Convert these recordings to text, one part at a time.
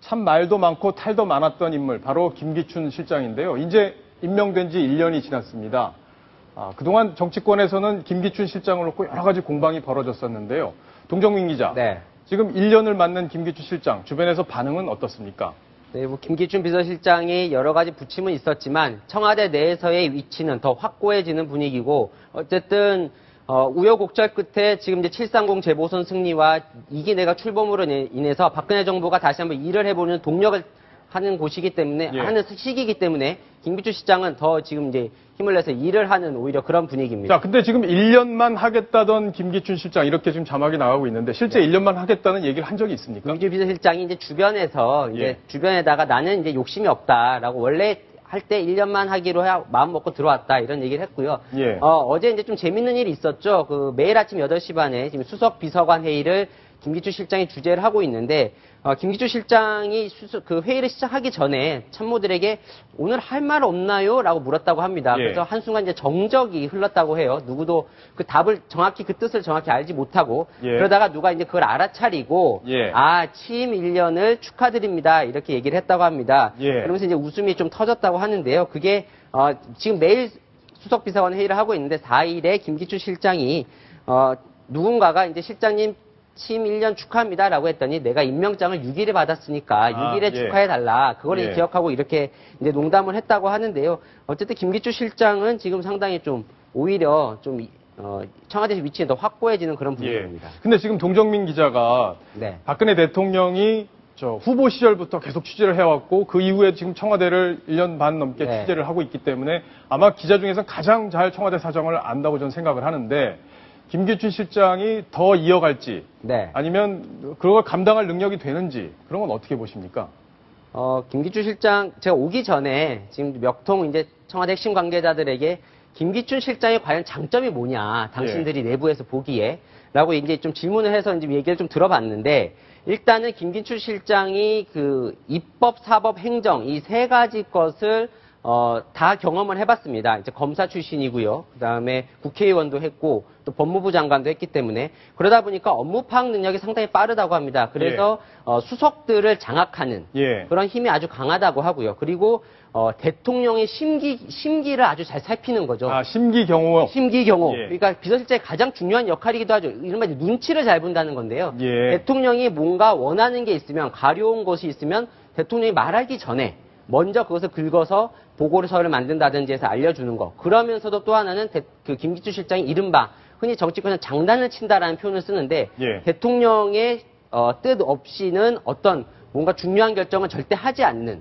참 말도 많고 탈도 많았던 인물, 바로 김기춘 실장인데요. 이제 임명된 지 1년이 지났습니다. 그동안 정치권에서는 김기춘 실장을 놓고 여러 가지 공방이 벌어졌었는데요. 동정민 기자, 네. 지금 1년을 맞는 김기춘 실장, 주변에서 반응은 어떻습니까? 네, 김기춘 비서실장이 여러 가지 부침은 있었지만 청와대 내에서의 위치는 더 확고해지는 분위기고, 어쨌든 우여곡절 끝에 지금 이제 730 재보선 승리와 2기 내각 출범으로 인해서 박근혜 정부가 다시 한번 일을 해보는 동력을 하는 곳이기 때문에, 하는 시기이기 때문에 김기춘 실장은 더 지금 이제 힘을 내서 일을 하는 오히려 그런 분위기입니다. 자, 근데 지금 1년만 하겠다던 김기춘 실장, 이렇게 지금 자막이 나가고 있는데 실제 1년만 하겠다는 얘기를 한 적이 있습니까? 김기춘 비서실장이 이제 주변에서 이제 주변에다가 나는 이제 욕심이 없다라고, 원래 할 때 1년만 하기로 마음 먹고 들어왔다, 이런 얘기를 했고요. 어제 이제 좀 재밌는 일이 있었죠. 매일 아침 8시 반에 지금 수석 비서관 회의를 김기춘 실장이 주재를 하고 있는데, 김기춘 실장이 회의를 시작하기 전에 참모들에게 오늘 할 말 없나요? 라고 물었다고 합니다. 그래서 한순간 이제 정적이 흘렀다고 해요. 누구도 그 답을 정확히, 그 뜻을 정확히 알지 못하고, 그러다가 누가 이제 그걸 알아차리고, 취임 1년을 축하드립니다, 이렇게 얘기를 했다고 합니다. 그러면서 이제 웃음이 좀 터졌다고 하는데요. 그게, 지금 매일 수석 비서관 회의를 하고 있는데 4일에 김기춘 실장이, 누군가가 이제 실장님 취임 1년 축하합니다라고 했더니 내가 임명장을 6일에 받았으니까 6일에 축하해달라. 그걸 이제 기억하고 이렇게 이제 농담을 했다고 하는데요. 어쨌든 김기춘 실장은 지금 상당히 좀 오히려 좀 청와대 위치가 더 확고해지는 그런 분위기입니다. 근데 지금 동정민 기자가 박근혜 대통령이 후보 시절부터 계속 취재를 해왔고 그 이후에 지금 청와대를 1년 반 넘게 취재를 하고 있기 때문에 아마 기자 중에서 가장 잘 청와대 사정을 안다고 저는 생각을 하는데, 김기춘 실장이 더 이어갈지, 아니면 그걸 감당할 능력이 되는지, 그런 건 어떻게 보십니까? 김기춘 실장, 제가 오기 전에 지금 몇 통 이제 청와대 핵심 관계자들에게 김기춘 실장의 과연 장점이 뭐냐, 당신들이 내부에서 보기에, 라고 이제 좀 질문을 해서 이제 얘기를 좀 들어봤는데, 일단은 김기춘 실장이 입법, 사법, 행정, 이 세 가지 것을 다 경험을 해봤습니다. 이제 검사 출신이고요. 그 다음에 국회의원도 했고, 또 법무부 장관도 했기 때문에, 그러다 보니까 업무 파악 능력이 상당히 빠르다고 합니다. 그래서 수석들을 장악하는 그런 힘이 아주 강하다고 하고요. 그리고 대통령의 심기를 아주 잘 살피는 거죠. 심기경호. 심기경호. 그러니까 비서실장의 가장 중요한 역할이기도 하죠. 이른바 눈치를 잘 본다는 건데요. 대통령이 뭔가 원하는 게 있으면, 가려운 것이 있으면 대통령이 말하기 전에 먼저 그것을 긁어서 보고서를 만든다든지 해서 알려주는 거. 그러면서도 또 하나는 김기춘 실장이 이른바 흔히 정치권에서 장단을 친다라는 표현을 쓰는데, 대통령의 뜻 없이는 어떤 뭔가 중요한 결정은 절대 하지 않는.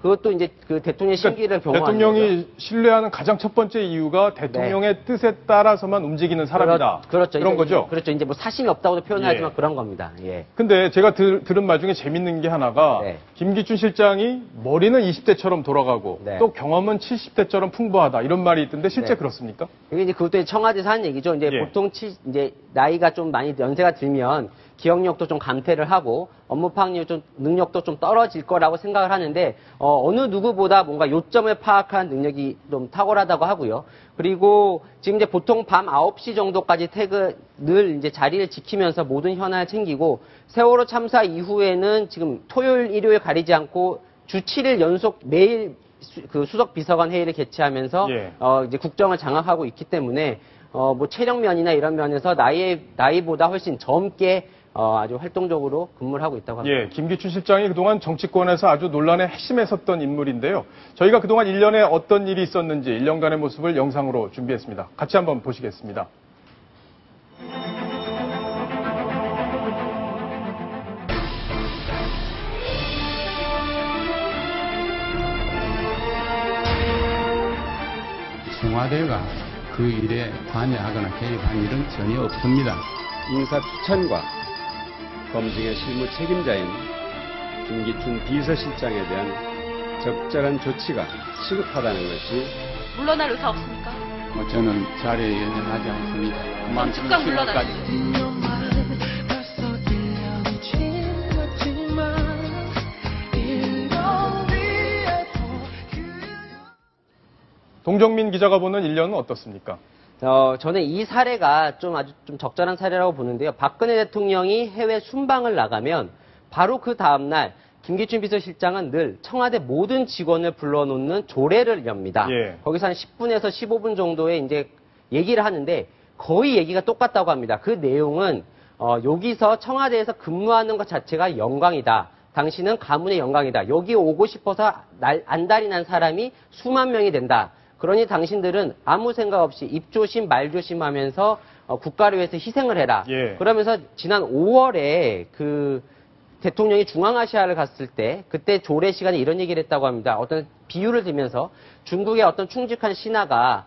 그것도 이제 그 대통령의 심기를 경험하는 대통령이 거죠. 신뢰하는 가장 첫 번째 이유가 대통령의 뜻에 따라서만 움직이는 사람이다. 그렇죠. 그런 거죠. 그렇죠. 이제 뭐 사심이 없다고도 표현하지만 그런 겁니다. 근데 제가 들은 말 중에 재밌는 게 하나가, 김기춘 실장이 머리는 20대처럼 돌아가고 또 경험은 70대처럼 풍부하다, 이런 말이 있던데 실제 그렇습니까? 이게 이제 그것도 청와대에서 하는 얘기죠. 이제 보통 이제 나이가 좀 많이 연세가 들면 기억력도 좀 감퇴를 하고 업무 파악 능력도 좀 떨어질 거라고 생각을 하는데, 어느 누구보다 뭔가 요점을 파악한 능력이 좀 탁월하다고 하고요. 그리고 지금 이제 보통 밤 9시 정도까지 늘 이제 자리를 지키면서 모든 현안을 챙기고, 세월호 참사 이후에는 지금 토요일, 일요일 가리지 않고 주 7일 연속 매일 수석 비서관 회의를 개최하면서 이제 국정을 장악하고 있기 때문에 뭐 체력면이나 이런 면에서 나이보다 훨씬 젊게 아주 활동적으로 근무를 하고 있다고 합니다. 김기춘 실장이 그동안 정치권에서 아주 논란의 핵심에 섰던 인물인데요. 저희가 그동안 1년에 어떤 일이 있었는지 1년간의 모습을 영상으로 준비했습니다. 같이 한번 보시겠습니다. 청와대가 그 일에 관여하거나 개입한 일은 전혀 없습니다. 인사 추천과 검증의 실무 책임자인 김기춘 비서실장에 대한 적절한 조치가 시급하다는 것이. 물러날 의사 없습니까? 저는 자리에 연연하지 않습니다. 그럼 즉각 물러나십시오. 동정민 기자가 보는 1년은 어떻습니까? 저는 이 사례가 아주 좀 적절한 사례라고 보는데요. 박근혜 대통령이 해외 순방을 나가면 바로 그 다음날 김기춘 비서실장은 늘 청와대 모든 직원을 불러놓는 조례를 엽니다. 예. 거기서 한 10분에서 15분 정도의 이제 얘기를 하는데 거의 얘기가 똑같다고 합니다. 그 내용은 여기서 청와대에서 근무하는 것 자체가 영광이다. 당신은 가문의 영광이다. 여기 오고 싶어서 안달이 난 사람이 수만 명이 된다. 그러니 당신들은 아무 생각 없이 입조심 말조심하면서 국가를 위해서 희생을 해라. 예. 그러면서 지난 5월에 그 대통령이 중앙아시아를 갔을 때 그때 조례 시간에 이런 얘기를 했다고 합니다. 어떤 비유를 들면서 중국의 어떤 충직한 신하가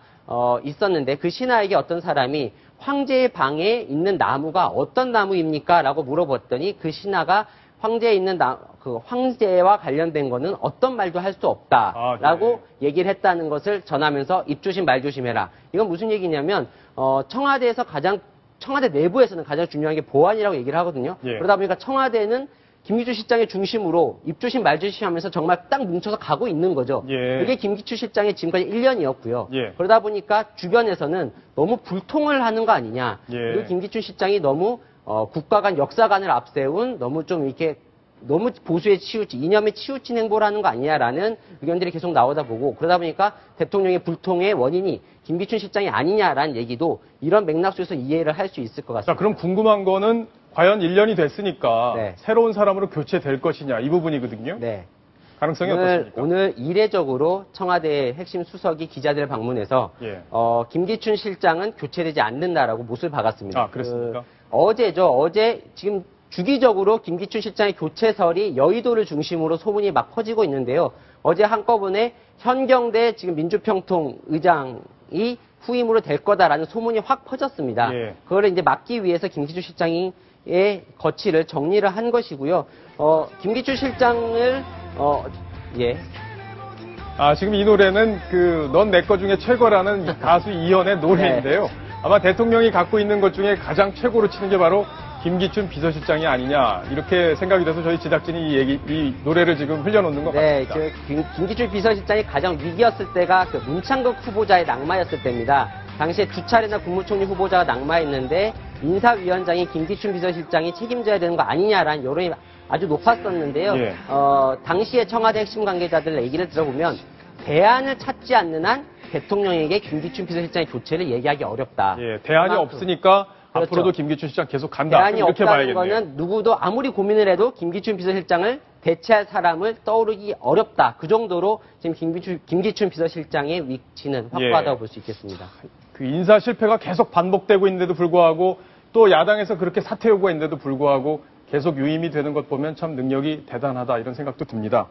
있었는데 그 신하에게 어떤 사람이 황제의 방에 있는 나무가 어떤 나무입니까? 라고 물어봤더니 그 신하가 황제에 있는 그 황제와 관련된 거는 어떤 말도 할 수 없다라고 얘기를 했다는 것을 전하면서 입조심 말조심해라. 이건 무슨 얘기냐면 청와대 내부에서는 가장 중요한 게 보안이라고 얘기를 하거든요. 예. 그러다 보니까 청와대는 김기춘 실장의 중심으로 입조심 말조심하면서 정말 딱 뭉쳐서 가고 있는 거죠. 예. 그게 김기춘 실장의 지금까지 1년이었고요. 예. 그러다 보니까 주변에서는 너무 불통을 하는 거 아니냐. 예. 그리고 김기춘 실장이 너무 국가 간 역사관을 앞세운 너무 좀 이렇게 너무 보수에 치우친, 이념에 치우친 행보를 하는 거 아니냐라는 의견들이 계속 나오다 보고 그러다 보니까 대통령의 불통의 원인이 김기춘 실장이 아니냐라는 얘기도 이런 맥락 속에서 이해를 할 수 있을 것 같습니다. 자, 그럼 궁금한 거는 과연 1년이 됐으니까 네. 새로운 사람으로 교체될 것이냐 이 부분이거든요. 네. 가능성이 어떻습니까? 오늘 이례적으로 청와대 핵심 수석이 기자들을 방문해서 예. 김기춘 실장은 교체되지 않는다라고 못을 박았습니다. 아, 그랬습니까? 어제죠. 어제 지금 주기적으로 김기춘 실장의 교체설이 여의도를 중심으로 소문이 막 퍼지고 있는데요. 어제 한꺼번에 현경대 지금 민주평통 의장이 후임으로 될 거다라는 소문이 확 퍼졌습니다. 예. 그걸 이제 막기 위해서 김기춘 실장의 거취를 정리를 한 것이고요. 김기춘 실장을 예. 아, 지금 이 노래는 넌 내 거 중에 최고라는 가수 이현의 노래인데요. 네. 아마 대통령이 갖고 있는 것 중에 가장 최고로 치는 게 바로 김기춘 비서실장이 아니냐 이렇게 생각이 돼서 저희 제작진이 이 노래를 지금 흘려놓는 것 네, 같습니다. 김기춘 비서실장이 가장 위기였을 때가 그 문창극 후보자의 낙마였을 때입니다. 당시에 두 차례나 국무총리 후보자가 낙마했는데 인사위원장이 김기춘 비서실장이 책임져야 되는 거 아니냐라는 여론이 아주 높았었는데요. 예. 당시에 청와대 핵심 관계자들 얘기를 들어보면 대안을 찾지 않는 한 대통령에게 김기춘 비서실장의 교체를 얘기하기 어렵다. 예, 대안이 그만큼. 없으니까 그렇죠. 앞으로도 김기춘 실장 계속 간다. 대안이 이렇게 없다는 봐야겠네요. 거는 누구도 아무리 고민을 해도 김기춘 비서실장을 대체할 사람을 떠오르기 어렵다. 그 정도로 지금 김기춘 비서실장의 위치는 확고하다고 예. 볼 수 있겠습니다. 그 인사 실패가 계속 반복되고 있는데도 불구하고 또 야당에서 그렇게 사퇴 요구가 있는데도 불구하고 계속 유임이 되는 것 보면 참 능력이 대단하다 이런 생각도 듭니다.